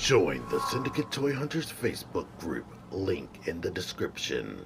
Join the Syndicate Toy Hunters Facebook group, link in the description.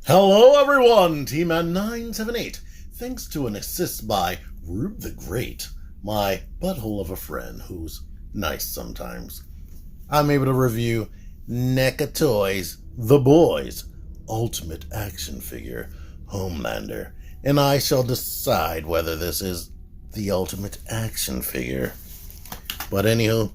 Hello everyone, Team N978. Thanks to an assist by Rube the Great, my butthole of a friend who's nice sometimes, I'm able to review NECA Toys, The Boys, Ultimate Action Figure, Homelander, and I shall decide whether this is the Ultimate Action Figure. But anywho,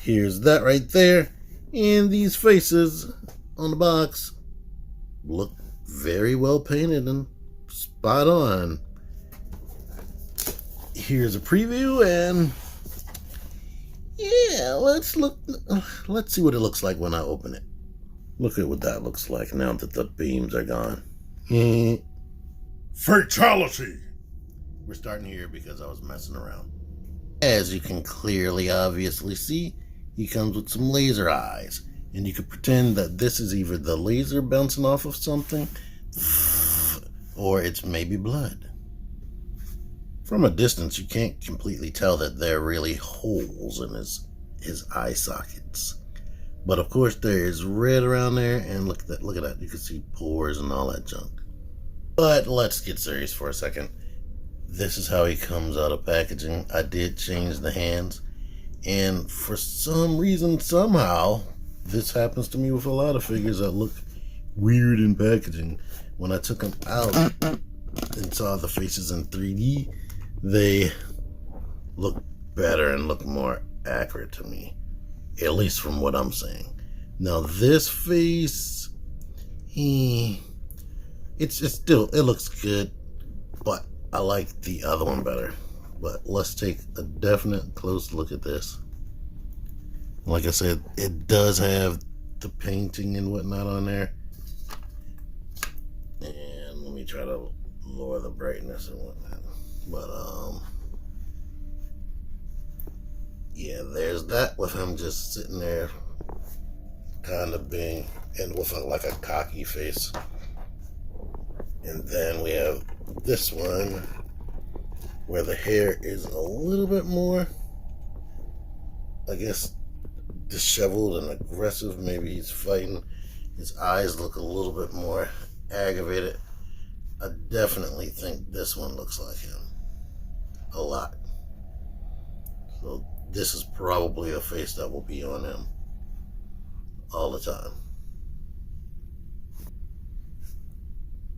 here's that right there, and these faces on the box look very well painted and spot on. Here's a preview, and yeah, let's see what it looks like when I open it. Look at what that looks like now that the beams are gone. Fatality! We're starting here because I was messing around. As you can clearly, obviously see, he comes with some laser eyes. And you could pretend that this is either the laser bouncing off of something, or it's maybe blood. From a distance, you can't completely tell that there are really holes in his eye sockets. But of course, there is red around there, and look at that. You can see pores and all that junk. But let's get serious for a second. This is how he comes out of packaging. I did change the hands, and for some reason, somehow, this happens to me with a lot of figures that look weird in packaging. When I took them out and saw the faces in 3D, they look better and look more accurate to me, at least from what I'm saying. Now this face, it looks good, but I like the other one better. But let's take a definite close look at this. Like I said, it does have the painting and whatnot on there. And let me try to lower the brightness and whatnot. But yeah, there's that with him just sitting there, kind of being, and with like a cocky face. And then we have this one where the hair is a little bit more, I guess, disheveled and aggressive. Maybe he's fighting. His eyes look a little bit more aggravated. I definitely think this one looks like him a lot. So this is probably a face that will be on him all the time.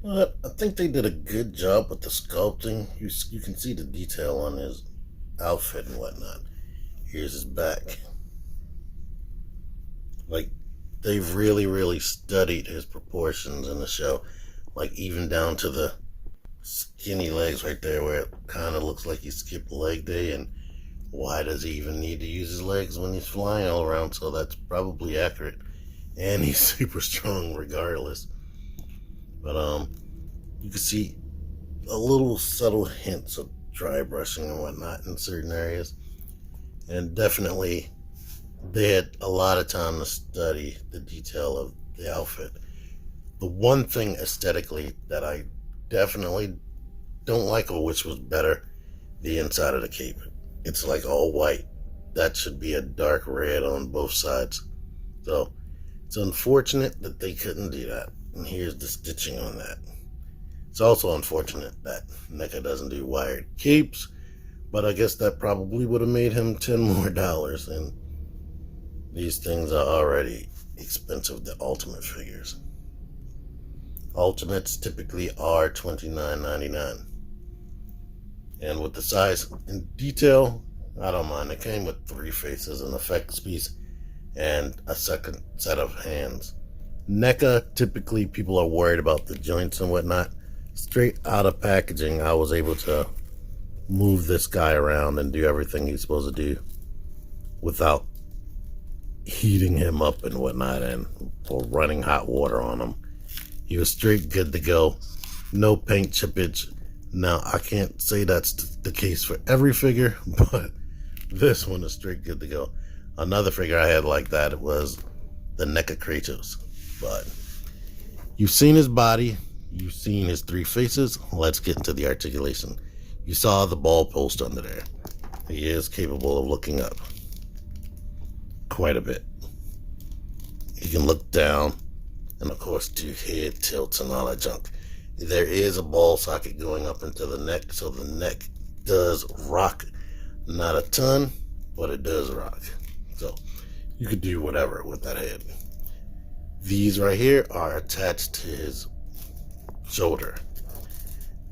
But I think they did a good job with the sculpting. You can see the detail on his outfit and whatnot. Here's his back. Like, they've really studied his proportions in the show. Like, even down to the skinny legs right there, where it kind of looks like he skipped leg day. And why does he even need to use his legs when he's flying all around? So that's probably accurate. And he's super strong regardless. But you can see a little subtle hints of dry brushing and whatnot in certain areas. And definitely they had a lot of time to study the detail of the outfit. The one thing aesthetically that I definitely don't like, or which was better, the inside of the cape. It's like all white. That should be a dark red on both sides. So it's unfortunate that they couldn't do that. And here's the stitching on that. It's also unfortunate that NECA doesn't do wired capes, but I guess that probably would have made him $10 more, and these things are already expensive, the Ultimate figures. Ultimates typically are $29.99. And with the size and detail, I don't mind. It came with 3 faces, an effects piece, and a second set of hands. NECA, typically people are worried about the joints and whatnot. Straight out of packaging, I was able to move this guy around and do everything he's supposed to do without heating him up and whatnot, or running hot water on him. He was straight good to go. No paint chippage. Now, I can't say that's the case for every figure, but this one is straight good to go. Another figure I had like that, it was the NECA Kratos. But you've seen his body, you've seen his 3 faces. Let's get into the articulation. You saw the ball post under there. He is capable of looking up. quite a bit. You can look down and of course do head tilts and all that junk. There is a ball socket going up into the neck, so the neck does rock. Not a ton, but it does rock. So you could do whatever with that head. These right here are attached to his shoulder,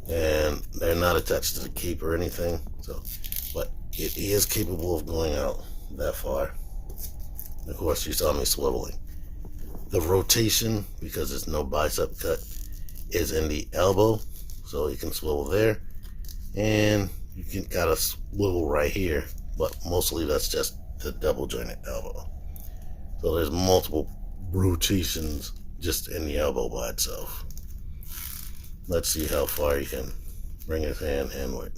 and they're not attached to the cape or anything. So, but it is capable of going out that far. Of course, you saw me swiveling. The rotation, because there's no bicep cut, is in the elbow, so you can swivel there, and you can got a swivel right here, but mostly that's just the double jointed elbow. So there's multiple rotations just in the elbow by itself. Let's see how far you can bring his hand inward.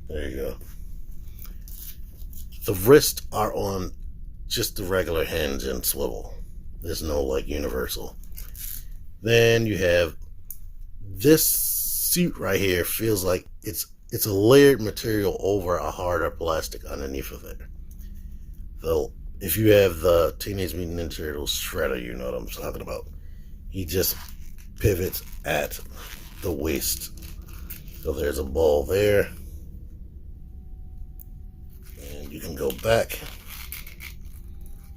There you go. The wrists are on just the regular hinge and swivel. There's no like universal. Then you have this suit right here. Feels like it's a layered material over a harder plastic underneath of it. So if you have the Teenage Mutant Ninja Turtles shredder, you know what I'm talking about. He just pivots at the waist. So there's a ball there. And you can go back.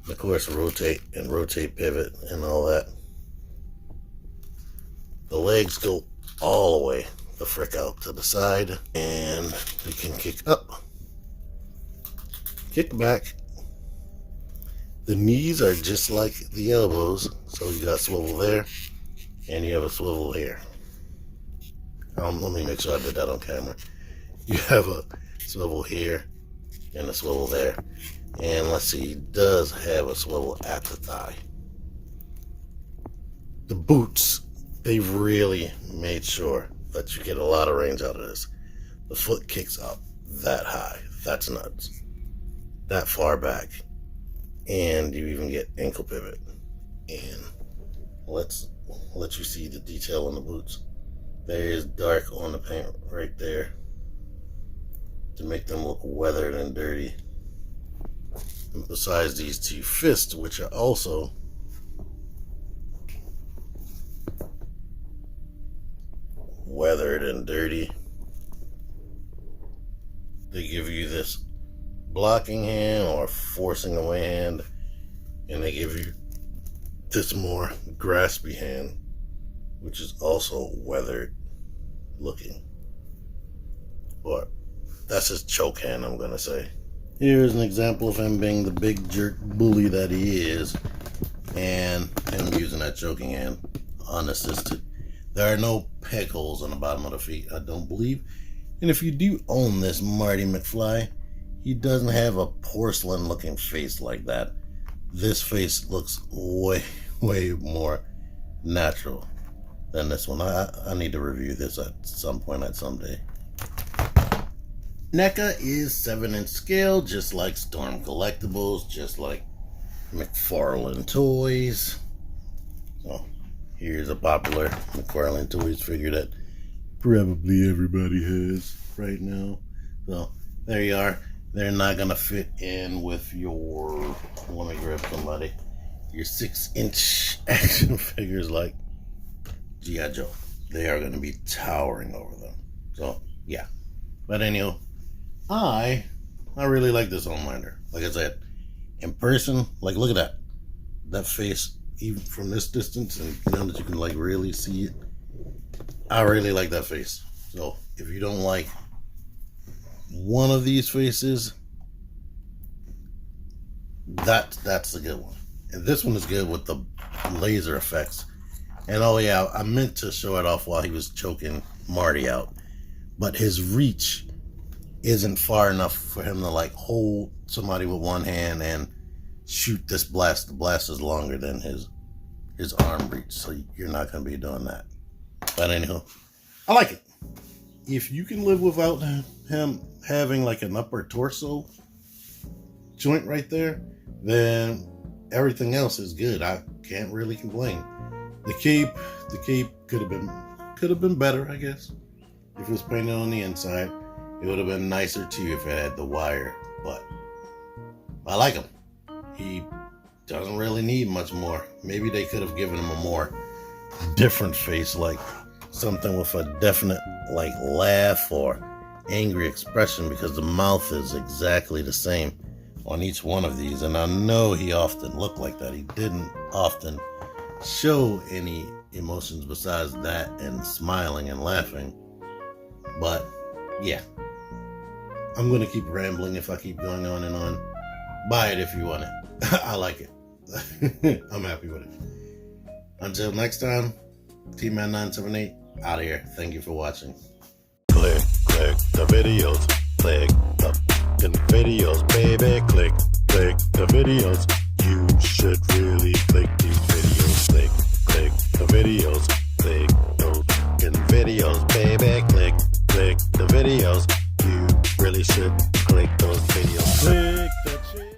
Of course, rotate and rotate, pivot and all that. The legs go all the way the frick out to the side, and you can kick up, kick back. The knees are just like the elbows, so you got swivel there, and you have a swivel here. Let me make sure I did that on camera. You have a swivel here and a swivel there, and let's see, he does have a swivel at the thigh. The boots, they really made sure that you get a lot of range out of this. The foot kicks up that high. That's nuts. That far back. And you even get ankle pivot. And let's let you see the detail on the boots. There is dark on the paint right there to make them look weathered and dirty. And besides these two fists, which are also weathered and dirty, they give you this blocking hand or forcing away hand, and they give you this more graspy hand, which is also weathered looking. But that's his choke hand, I'm gonna say. Here's an example of him being the big jerk bully that he is, and him using that choking hand unassisted. There are no peg holes on the bottom of the feet, I don't believe. And if you do own this Marty McFly, he doesn't have a porcelain looking face like that. This face looks way more natural than this one. I need to review this at some point at some day. NECA is 7-inch scale, just like Storm Collectibles, just like McFarlane Toys. So here's a popular McFarlane Toys figure that probably everybody has right now. So there you are. They're not gonna fit in with your, let me grab somebody, your 6-inch action figures like G.I. Joe. They are gonna be towering over them. So yeah. But anyhow, I really like this Homelander. Like I said, in person, like look at that. That face, even from this distance, and you know that you can like really see it. I really like that face. So if you don't like one of these faces, that's the good one. And this one is good with the laser effects. And oh yeah, I meant to show it off while he was choking Marty out, but his reach isn't far enough for him to like hold somebody with one hand and shoot this blast. The blast is longer than his arm reach, so you're not going to be doing that. But anyhow, I like it. If you can live without him having like an upper torso joint right there, then everything else is good. I can't really complain. The cape could have been better, I guess. If it was painted on the inside, it would have been nicer too if it had the wire. But I like him. He doesn't really need much more. Maybe they could have given him a more different face, like something with a definite like laugh or angry expression, because the mouth is exactly the same on each one of these. And I know he often looked like that. He didn't often show any emotions besides that and smiling and laughing. But yeah, I'm going to keep rambling if I keep going on and on. Buy it if you want it. I like it. I'm happy with it. Until next time, T-Man978 out of here. Thank you for watching. Click the videos. Click the videos, baby. Click the videos. You should really click these videos. Click the videos. Click those videos, baby. Click the videos. You really should.